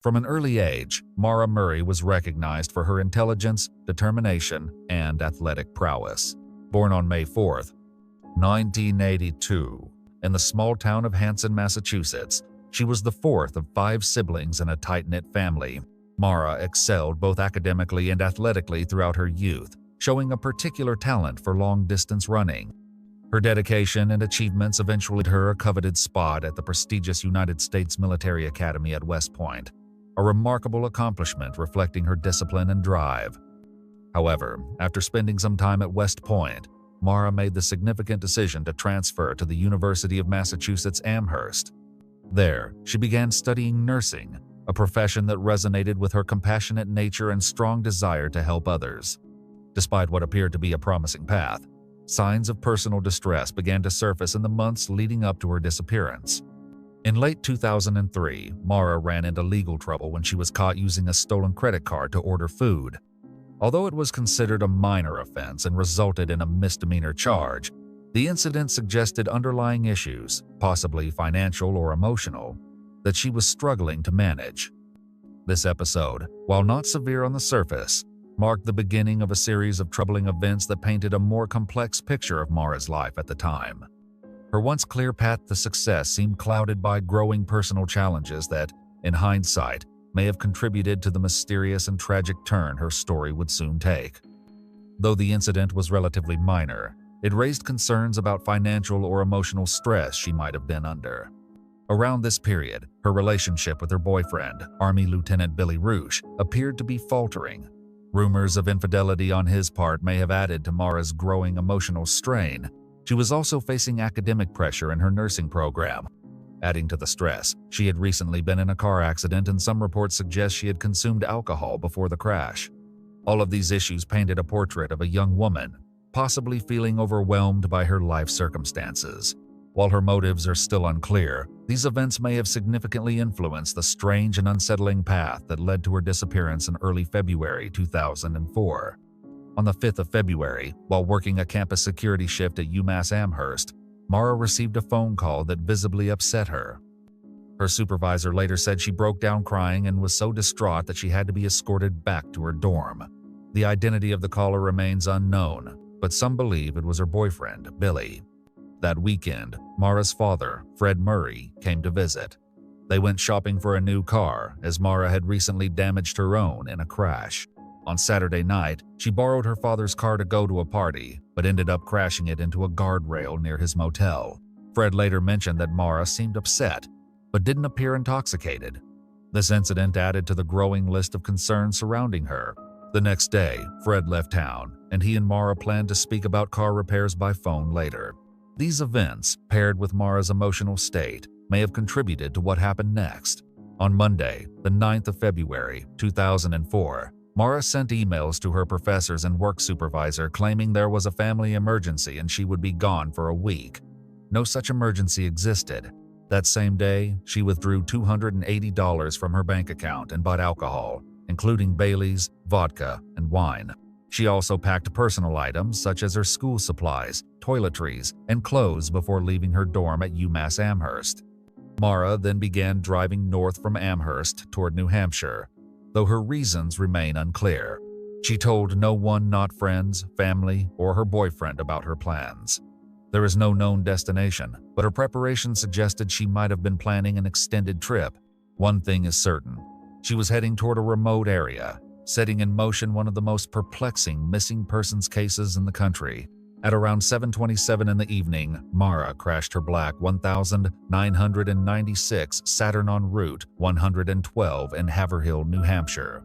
From an early age, Maura Murray was recognized for her intelligence, determination, and athletic prowess. Born on May 4, 1982, in the small town of Hanson, Massachusetts, she was the fourth of 5 siblings in a tight-knit family. Maura excelled both academically and athletically throughout her youth, showing a particular talent for long-distance running. Her dedication and achievements eventually led her a coveted spot at the prestigious United States Military Academy at West Point, a remarkable accomplishment reflecting her discipline and drive. However, after spending some time at West Point, Maura made the significant decision to transfer to the University of Massachusetts Amherst. There, she began studying nursing, a profession that resonated with her compassionate nature and strong desire to help others. Despite what appeared to be a promising path, signs of personal distress began to surface in the months leading up to her disappearance. In late 2003, Maura ran into legal trouble when she was caught using a stolen credit card to order food. Although it was considered a minor offense and resulted in a misdemeanor charge, the incident suggested underlying issues, possibly financial or emotional, that she was struggling to manage. This episode, while not severe on the surface, marked the beginning of a series of troubling events that painted a more complex picture of Maura's life at the time. Her once clear path to success seemed clouded by growing personal challenges that, in hindsight, may have contributed to the mysterious and tragic turn her story would soon take. Though the incident was relatively minor, it raised concerns about financial or emotional stress she might have been under. Around this period, her relationship with her boyfriend, Army Lieutenant Billy Roosh, appeared to be faltering. Rumors of infidelity on his part may have added to Maura's growing emotional strain. She was also facing academic pressure in her nursing program. Adding to the stress, she had recently been in a car accident and some reports suggest she had consumed alcohol before the crash. All of these issues painted a portrait of a young woman, possibly feeling overwhelmed by her life circumstances. While her motives are still unclear, these events may have significantly influenced the strange and unsettling path that led to her disappearance in early February 2004. On the 5th of February, while working a campus security shift at UMass Amherst, Maura received a phone call that visibly upset her. Her supervisor later said she broke down crying and was so distraught that she had to be escorted back to her dorm. The identity of the caller remains unknown, but some believe it was her boyfriend, Billy. That weekend, Maura's father, Fred Murray, came to visit. They went shopping for a new car, as Maura had recently damaged her own in a crash. On Saturday night, she borrowed her father's car to go to a party, but ended up crashing it into a guardrail near his motel. Fred later mentioned that Maura seemed upset, but didn't appear intoxicated. This incident added to the growing list of concerns surrounding her. The next day, Fred left town, and he and Maura planned to speak about car repairs by phone later. These events, paired with Maura's emotional state, may have contributed to what happened next. On Monday, the 9th of February, 2004, Maura sent emails to her professors and work supervisor claiming there was a family emergency and she would be gone for a week. No such emergency existed. That same day, she withdrew $280 from her bank account and bought alcohol, including Bailey's, vodka, and wine. She also packed personal items such as her school supplies, toiletries, and clothes before leaving her dorm at UMass Amherst. Maura then began driving north from Amherst toward New Hampshire, though her reasons remain unclear. She told no one, not friends, family, or her boyfriend about her plans. There is no known destination, but her preparation suggested she might have been planning an extended trip. One thing is certain: she was heading toward a remote area, setting in motion one of the most perplexing missing persons cases in the country. At around 7:27 in the evening, Maura crashed her black 1996 Saturn on Route 112 in Haverhill, New Hampshire.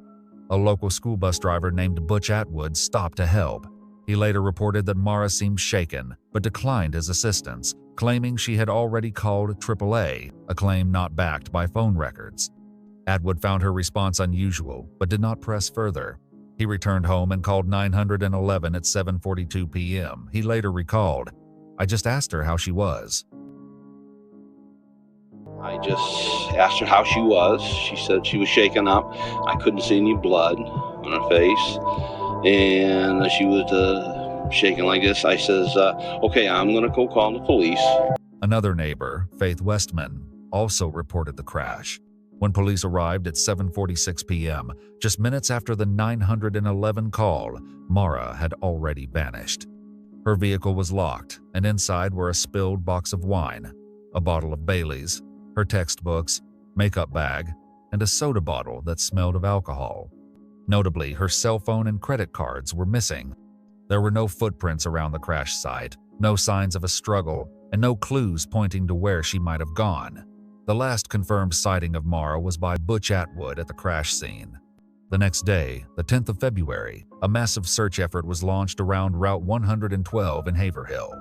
A local school bus driver named Butch Atwood stopped to help. He later reported that Maura seemed shaken, but declined his assistance, claiming she had already called AAA, a claim not backed by phone records. Atwood found her response unusual, but did not press further. He returned home and called 911 at 7:42 p.m. He later recalled, "I just asked her how she was." I just asked her how she was. She said she was shaken up. I couldn't see any blood on her face. And she was shaking like this. I says, okay, I'm going to go call the police. Another neighbor, Faith Westman, also reported the crash. When police arrived at 7:46 p.m., just minutes after the 911 call, Maura had already vanished. Her vehicle was locked, and inside were a spilled box of wine, a bottle of Bailey's, her textbooks, makeup bag, and a soda bottle that smelled of alcohol. Notably, her cell phone and credit cards were missing. There were no footprints around the crash site, no signs of a struggle, and no clues pointing to where she might have gone. The last confirmed sighting of Maura was by Butch Atwood at the crash scene. The next day, the 10th of February, a massive search effort was launched around Route 112 in Haverhill.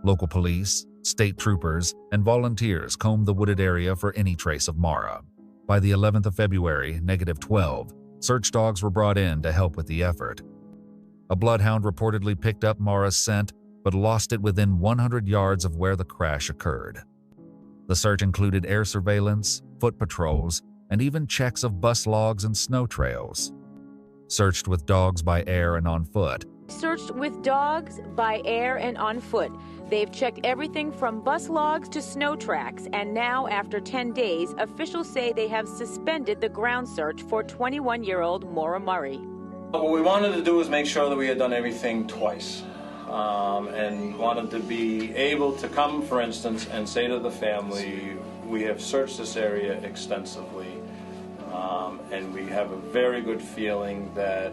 Local police, state troopers, and volunteers combed the wooded area for any trace of Maura. By the 11th of February, -12, search dogs were brought in to help with the effort. A bloodhound reportedly picked up Maura's scent, but lost it within 100 yards of where the crash occurred. The search included air surveillance, foot patrols, and even checks of bus logs and snow trails. Searched with dogs by air and on foot. Searched with dogs, by air, and on foot. They've checked everything from bus logs to snow tracks, and now, after 10 days, officials say they have suspended the ground search for 21-year-old Maura Murray. What we wanted to do was make sure that we had done everything twice, and wanted to be able to come, for instance, and say to the family, we have searched this area extensively, and we have a very good feeling that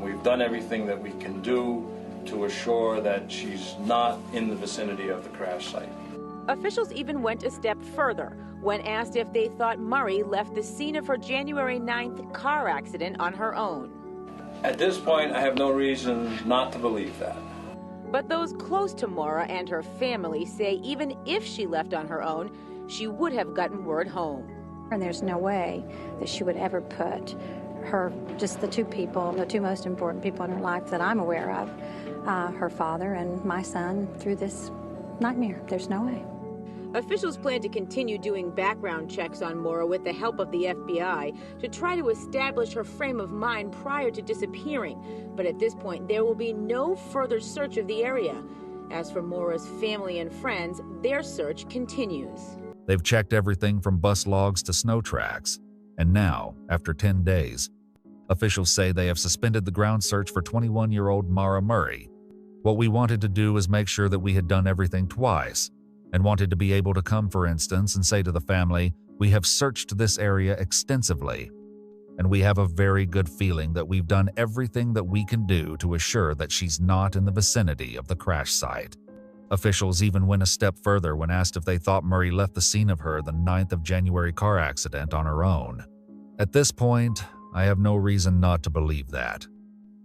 we've done everything that we can do to assure that she's not in the vicinity of the crash site. Officials even went a step further when asked if they thought Murray left the scene of her January 9th car accident on her own. At this point, I have no reason not to believe that. But those close to Maura and her family say even if she left on her own, she would have gotten word home. And there's no way that she would ever put just the two most important people in her life that I'm aware of, her father and my son, through this nightmare. There's no way. Officials plan to continue doing background checks on Maura with the help of the FBI to try to establish her frame of mind prior to disappearing. But at this point, there will be no further search of the area. As for Maura's family and friends, their search continues. They've checked everything from bus logs to snow tracks. And now, after 10 days, officials say they have suspended the ground search for 21-year-old Maura Murray. What we wanted to do is make sure that we had done everything twice, and wanted to be able to come, for instance, and say to the family, we have searched this area extensively, and we have a very good feeling that we've done everything that we can do to assure that she's not in the vicinity of the crash site. Officials even went a step further when asked if they thought Murray left the scene of her the 9th of January car accident on her own. At this point, I have no reason not to believe that.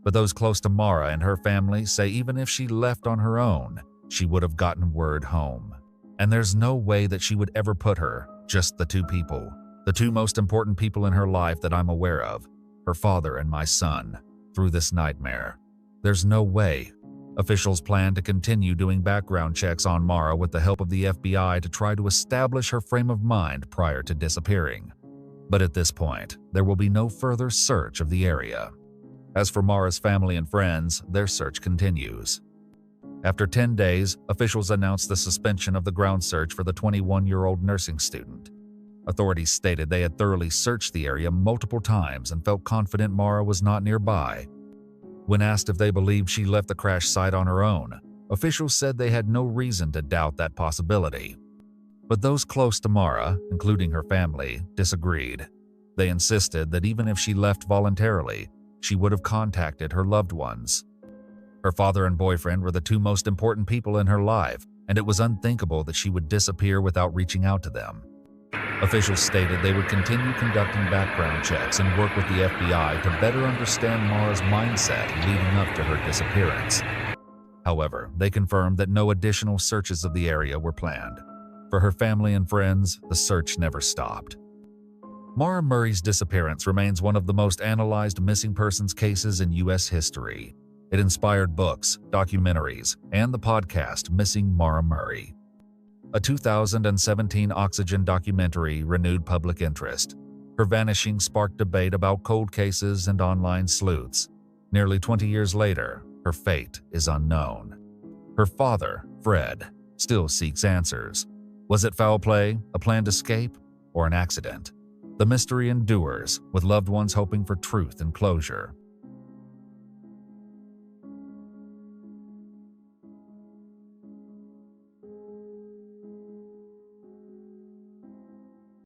But those close to Maura and her family say even if she left on her own, she would have gotten word home. And there's no way that she would ever put just the two people, the two most important people in her life that I'm aware of, her father and my son, through this nightmare. There's no way. Officials plan to continue doing background checks on Maura with the help of the FBI to try to establish her frame of mind prior to disappearing. But at this point, there will be no further search of the area. As for Maura's family and friends, their search continues. After 10 days, officials announced the suspension of the ground search for the 21-year-old nursing student. Authorities stated they had thoroughly searched the area multiple times and felt confident Maura was not nearby. When asked if they believed she left the crash site on her own, officials said they had no reason to doubt that possibility. But those close to Maura, including her family, disagreed. They insisted that even if she left voluntarily, she would have contacted her loved ones. Her father and boyfriend were the two most important people in her life, and it was unthinkable that she would disappear without reaching out to them. Officials stated they would continue conducting background checks and work with the FBI to better understand Maura's mindset leading up to her disappearance. However, they confirmed that no additional searches of the area were planned. For her family and friends, the search never stopped. Maura Murray's disappearance remains one of the most analyzed missing persons cases in U.S. history. It inspired books, documentaries, and the podcast Missing Maura Murray. A 2017 Oxygen documentary renewed public interest. Her vanishing sparked debate about cold cases and online sleuths. Nearly 20 years later, her fate is unknown. Her father, Fred, still seeks answers. Was it foul play, a planned escape, or an accident? The mystery endures, with loved ones hoping for truth and closure.